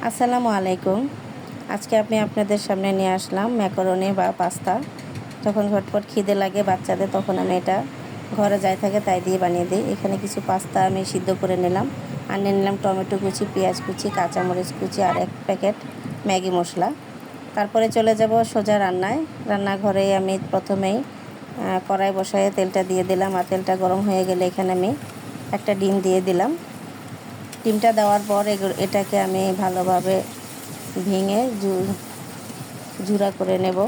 আসসালামু আলাইকুম। আজকে আমি আপনাদের সামনে নিয়ে আসলাম ম্যাকারনি বা পাস্তা। যখন ঝটপট খিদে লাগে বাচ্চাদের তখন আমি এটা ঘরে যাই থাকে তাই দিয়ে বানিয়ে দিই। এখানে কিছু পাস্তা আমি সিদ্ধ করে নিলাম, আর নিয়ে নিলাম টমেটো কুচি, পেঁয়াজ কুচি, কাঁচামরিচ কুচি আর 1 প্যাকেট ম্যাগি মশলা। তারপরে চলে যাব সোজা রান্নায়। রান্নাঘরে আমি প্রথমেই কড়াই বসায়ে তেলটা দিয়ে দিলাম, আর তেলটা গরম হয়ে গেলে এখানে আমি একটা ডিম দিয়ে দিলাম। ডিমটা দেওয়ার পর এটাকে আমি ভালোভাবে ভেঙে ঝুরা করে নেব।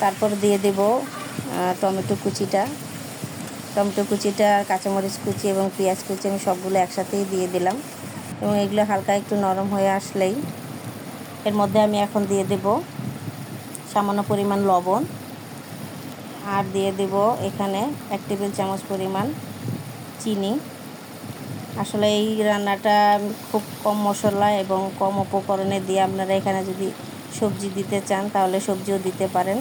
তারপর দিয়ে দেব টমেটো কুচিটা, কাঁচামরিচ কুচি এবং পেঁয়াজ কুচি আমি সবগুলো একসাথেই দিয়ে দিলাম। এবং এগুলো হালকা একটু নরম হয়ে আসলেই এর মধ্যে আমি এখন দিয়ে দেব সামান্য পরিমাণ লবণ, আর দিয়ে দেব এখানে 1 টেবিল চামচ পরিমাণ চিনি। আসলে এই রান্নাটা খুব কম মশলা এবং কম উপকরণে দিয়ে আপনারা এখানে যদি সবজি দিতে চান তাহলে সবজিও দিতে পারেন।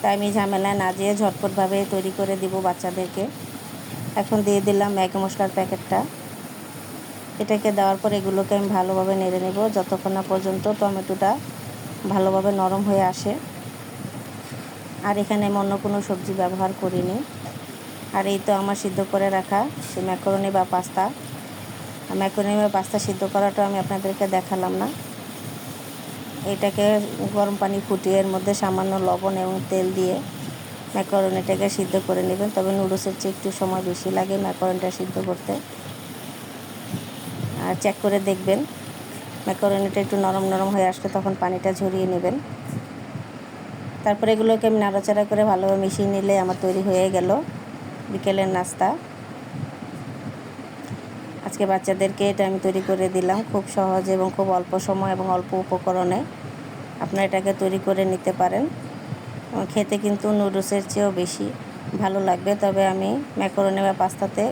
তাই আমি ঝামেলায় না যেয়ে ঝটপটভাবে তৈরি করে দিব বাচ্চাদেরকে। এখন দিয়ে দিলাম ম্যাগি মশলার প্যাকেটটা। এটাকে দেওয়ার পর এগুলোকে আমি ভালোভাবে নেড়ে নেব যতক্ষণ না পর্যন্ত টমেটোটা ভালোভাবে নরম হয়ে আসে। আর এখানে আমি অন্য কোনো সবজি ব্যবহার করিনি। আর এই তো আমার সিদ্ধ করে রাখা সে ম্যাকারনি বা পাস্তা। ম্যাকারনি বা পাস্তা সিদ্ধ করাটা আমি আপনাদেরকে দেখালাম না। এটাকে গরম পানি ফুটিয়ে এর মধ্যে সামান্য লবণ এবং তেল দিয়ে ম্যাকারনিটাকে সিদ্ধ করে নেবেন। তবে নুডলসের চেয়ে একটু সময় বেশি লাগে ম্যাকারনিটা সিদ্ধ করতে। আর চেক করে দেখবেন ম্যাকারনিটা একটু নরম নরম হয়ে আসলে তখন পানিটা ঝরিয়ে নেবেন। তারপরে এগুলোকে আমি নাড়াচাড়া করে ভালোভাবে মিশিয়ে নিলে আমার তৈরি হয়ে গেল বিকেলের নাস্তা। আজকে বাচ্চাদেরকে এটা আমি তৈরি করে দিলাম খুব সহজে এবং খুব অল্প সময় এবং অল্প উপকরণে আপনারা এটাকে তৈরি করে নিতে পারেন। খেতে কিন্তু নুডলসের চেয়েও বেশি ভালো লাগবে। তবে আমি ম্যাকারনি বা পাস্তাতে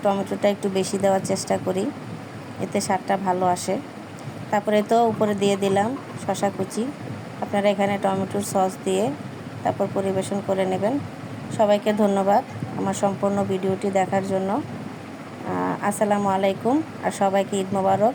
টমেটোটা একটু বেশি দেওয়ার চেষ্টা করি, এতে স্বাদটা ভালো আসে। তারপরে তো উপরে দিয়ে দিলাম শসা কুচি। আপনারা এখানে টমেটোর সস দিয়ে তারপর পরিবেশন করে নেবেন। সবাইকে ধন্যবাদ আমার সম্পূর্ণ ভিডিওটি দেখার জন্য। আসসালামু আলাইকুম, আর সবাইকে ঈদ মোবারক।